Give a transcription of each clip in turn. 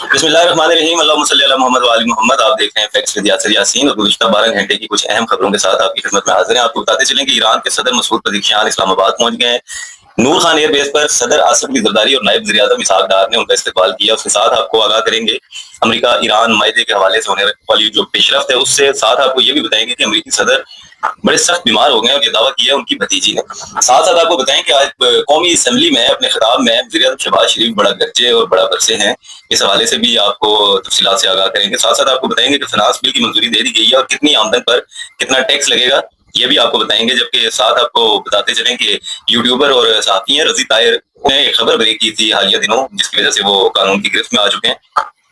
بسم اللہ الرحمن الرحیم، اللہم صلی علی محمد وآل محمد۔ آپ دیکھ رہے ہیں فیکٹس ود یاسر یاسین اور گزشتہ 12 گھنٹے کی کچھ اہم خبروں کے ساتھ آپ کی خدمت میں حاضر ہیں۔ آپ کو بتاتے چلیں کہ ایران کے صدر مسعود پزیشکیان اسلام آباد پہنچ گئے ہیں۔ نور خان ایئر بیس پر صدر آصف علی زرداری اور نائب وزیر اعظم اسحاق ڈار نے ان کا استقبال کیا۔ اس کے ساتھ آپ کو آگاہ کریں گے امریکہ ایران معاہدے کے حوالے سے ہونے والی جو پیش رفت ہے، اس سے ساتھ آپ کو یہ بھی بتائیں گے کہ امریکی صدر بڑے سخت بیمار ہو گئے ہیں اور یہ دعویٰ کیا ہے ان کی بھتیجی نے۔ ساتھ ساتھ آپ کو بتائیں کہ آج قومی اسمبلی میں اپنے خطاب میں وزیر اعظم شہباز شریف بڑا گرجے اور بڑا برسے ہیں، اس حوالے سے بھی آپ کو تفصیلات سے آگاہ کریں گے۔ ساتھ ساتھ آپ کو بتائیں گے کہ فنانس بل کی منظوری دے دی گئی ہے اور کتنی آمدن پر کتنا ٹیکس لگے گا یہ بھی آپ کو بتائیں گے، جبکہ ساتھ آپ کو بتاتے چلیں کہ یوٹیوبر اور صحافی ہیں رضی طاہر نے ایک خبر بریک کی تھی حالیہ دنوں، جس کی وجہ سے وہ قانون کی گرفت میں آ چکے ہیں۔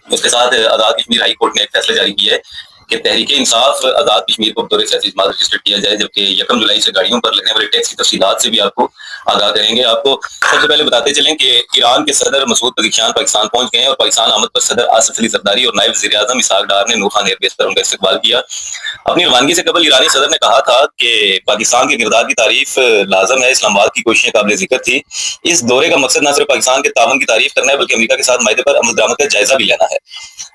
اس کے ساتھ آزاد کشمیر ہائی کورٹ نے ایک فیصلہ جاری کیا ہے کہ تحریک انصاف آزاد کشمیر کو بطور سیاسی جماعت رجسٹر کیا جائے، جبکہ 1 جولائی سے گاڑیوں پر لگنے والے ٹیکس کی تفصیلات سے بھی آپ کو آگاہ کریں گے۔ آپ کو سب سے پہلے بتاتے چلیں کہ ایران کے صدر مسعود پزیشکیان پاکستان پہنچ گئے ہیں اور پاکستان آمد پر صدر آصف علی زرداری اور نائب وزیر اعظم اسحاق ڈار نے نور خان ایئر بیس پر ان کا استقبال کیا۔ اپنی روانگی سے قبل ایرانی صدر نے کہا تھا کہ پاکستان کے کردار کی تعریف لازم ہے، اسلام آباد کی کوششیں قابل ذکر تھی۔ اس دورے کا مقصد نہ صرف پاکستان کے تعاون کی تعریف کرنا ہے بلکہ امریکہ کے ساتھ معاہدے پر عمل درآمد کا جائزہ بھی لینا ہے۔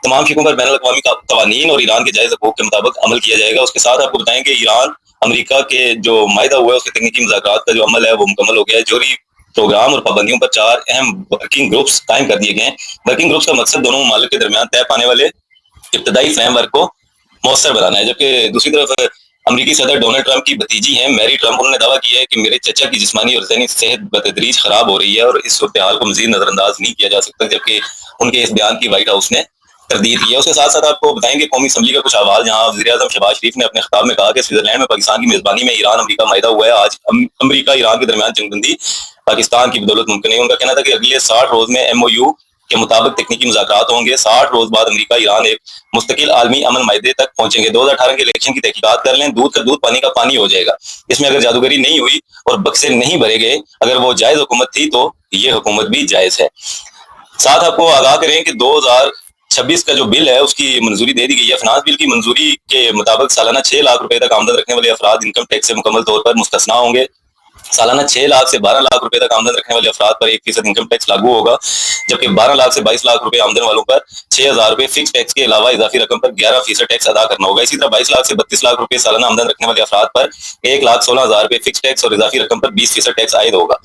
تمام شقوں پر بین الاقوامی قوانین اور ایران کے جائز حقوق کے مطابق عمل کیا جائے گا۔ اس کے ساتھ آپ کو بتائیں کہ ایران امریکہ کے جو معاہدہ ہوا ہے اس کے تکنیکی مذاکرات کا جو عمل ہے وہ مکمل ہو گیا ہے۔ جوہری پروگرام اور پابندیوں پر 4 اہم ورکنگ گروپس قائم کر دیے گئے ہیں۔ ورکنگ گروپس کا مقصد دونوں ممالک کے درمیان طے پانے والے ابتدائی فریم ورک کو مؤثر بنانا ہے، جبکہ دوسری طرف امریکی صدر ڈونلڈ ٹرمپ کی بھتیجی ہیں میری ٹرمپ، انہوں نے دعویٰ کیا ہے کہ میرے چچا کی جسمانی اور ذہنی صحت بتدریج خراب ہو رہی ہے اور اس صورتحال کو مزید نظر انداز نہیں کیا جا سکتا، جبکہ ان کے اس بیان کی وائٹ ہاؤس نے تردید کی ہے۔ اس کے ساتھ ساتھ آپ کو بتائیں گے قومی اسمبلی کا کچھ احوال، جہاں وزیر اعظم شہباز شریف نے اپنے خطاب میں کہا کہ سوئٹزرلینڈ میں پاکستان کی میزبانی میں ایران امریکہ معاہدہ ہوا ہے۔ آج امریکہ ایران کے درمیان جنگ بندی پاکستان کی بدولت ممکن ہے۔ ان کا کہنا تھا کہ اگلے 60 روز میں MOU کے مطابق تکنیکی مذاکرات ہوں گے۔ 60 روز بعد امریکہ ایران ایک مستقل عالمی امن معاہدے تک پہنچیں گے۔ 2018 کے الیکشن کی تحقیقات کر لیں، دودھ کا دودھ پانی کا پانی ہو جائے گا۔ اس میں اگر جادوگری نہیں ہوئی اور بکسے نہیں بھرے گئے، اگر وہ جائز حکومت تھی تو یہ حکومت بھی جائز ہے۔ ساتھ آپ کو آگاہ کریں کہ 2026 کا جو بل ہے اس کی منظوری دے دی گئی ہے۔ فنانس بل کی منظوری کے مطابق سالانہ 6 لاکھ روپے تک آمدن رکھنے والے افراد انکم ٹیکس سے مکمل طور پر مستثنا ہوں گے۔ سالانہ 6 لاکھ سے 12 لاکھ روپے تک آمدن رکھنے والے افراد پر 1% انکم ٹیکس لاگو ہوگا، جبکہ 12 لاکھ سے 22 لاکھ روپے آمدن والوں پر 6,000 روپے فکس ٹیکس کے علاوہ اضافی رقم پر 11% ٹیکس ادا کرنا ہوگا۔ اسی طرح 22 لاکھ سے 32 لاکھ روپے سالانہ آمدن رکھنے والے افراد پر 1,16,000 روپے فکس ٹیکس اور اضافی رقم پر 20% ٹیکس عائد ہوگا۔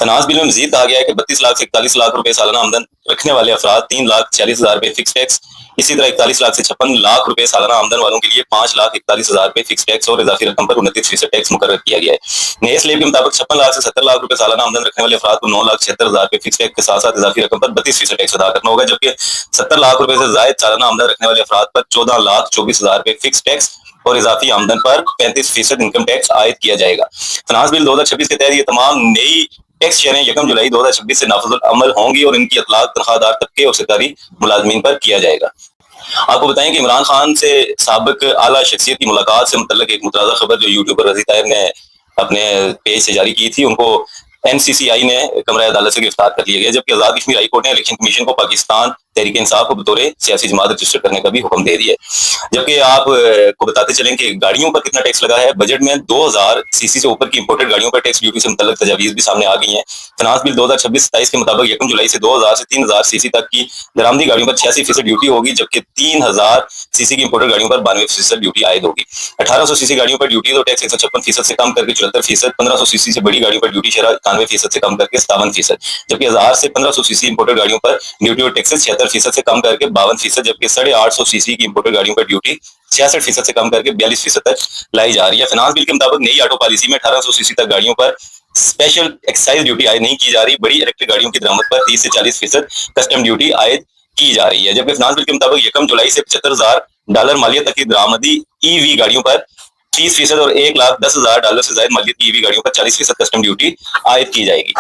فنانس بل میں مزید کہا گیا ہے کہ 32 لاکھ سے 41 لاکھ روپے سالانہ آمدن رکھنے والے افراد 3,40,000 روپے فکس ٹیکس، اسی طرح 41 لاکھ سے 56 لاکھ روپے سالانہ آمدن والوں کے لیے 5,41,000 روپے فکس ٹیکس اور اضافی رقم پر 29% ٹیکس مقرر کیا گیا ہے۔ نئے سلیب کے مطابق 56 لاکھ سے 70 لاکھ روپے سالانہ آمدن رکھنے والے افراد کو 9,76,000 روپے فکس ٹیکس کے ساتھ ساتھ اضافی رقم پر 32% ٹیکس ادا کرنا ہوگا، جبکہ 70 لاکھ روپے سے زائد سالانہ آمدن رکھنے والے افراد پر 14,24,000 روپے فکس ٹیکس اور اضافی آمدن پر 35% انکم ٹیکس عائد کیا جائے گا۔ فنانس بل 2026 کے تحت یہ تمام نئی ٹیکس شرحیں 1 جولائی 2026 سے نافذ العمل ہوں گی اور ان کی اطلاق تنخواہ دار طبقے اور سرکاری ملازمین پر کیا جائے گا۔ آپ کو بتائیں کہ عمران خان سے سابق اعلیٰ شخصیت کی ملاقات سے متعلق ایک مترازع خبر جو یوٹیوبر رضی طاہر نے اپنے پیج سے جاری کی تھی، ان کو NCCI نے کمرہ عدالت سے گرفتار کر لیا گیا، جبکہ آزاد کشمیر ہائی کورٹ نے الیکشن کمیشن کو پاکستان تحریک انصاف کو بطور سیاسی جماعت رجسٹر کرنے کا بھی حکم دے دیا ہے۔ جبکہ آپ کو بتاتے چلیں کہ گاڑیوں پر کتنا ٹیکس لگا ہے۔ بجٹ میں 2000 cc سے اوپر کی امپورٹڈ گاڑیوں پر ٹیکس ڈیوٹی سے متعلق تجاویز بھی سامنے آ گئی ہیں۔ فنانس بل 2026-27 کے مطابق 1 جولائی سے 2000 سے 3000 cc تک کی درآمدی گاڑیوں پر 86% ڈیوٹی ہوگی، جبکہ 3000 cc کی امپورٹڈ گاڑیوں پر 92% ڈیوٹی عائد ہوگی۔ 1800 cc گاڑیوں پر ڈیوٹی اور ٹیکس 156% سے کم کر کے 74%، 1500 cc سے بڑی گاڑیوں پر ڈیوٹی شرح 91% سے کم کر کے 57%، جبکہ 1000 سے 1500 cc امپورٹڈ گاڑیوں پر ڈیوٹی اور ٹیکس 76% سے کم کر کے 52%، جبکہ 850 cc کی امپورٹڈ گاڑیوں پر ڈیوٹی 66% سے کم کر کے 42% تک لائی جا رہی ہے۔ فنانس بل کے مطابق نئی آٹو پالیسی میں 1800 cc تک گاڑیوں پر اسپیشل ایکسائز ڈیوٹی عائد نہیں کی جا رہی، بڑی الیکٹرک گاڑیوں کی درآمد پر 30 سے 40% کسٹم ڈیوٹی عائد کی جا رہی ہے، جبکہ فنانس بل کے مطابق 1 جولائی سے $75,000 مالیت تک کی درآمدی EV گاڑیوں پر 30% اور $1,10,000 سے زائد مالیت کی EV گاڑیوں پر 40% کسٹم ڈیوٹی عائد کی جائے گی۔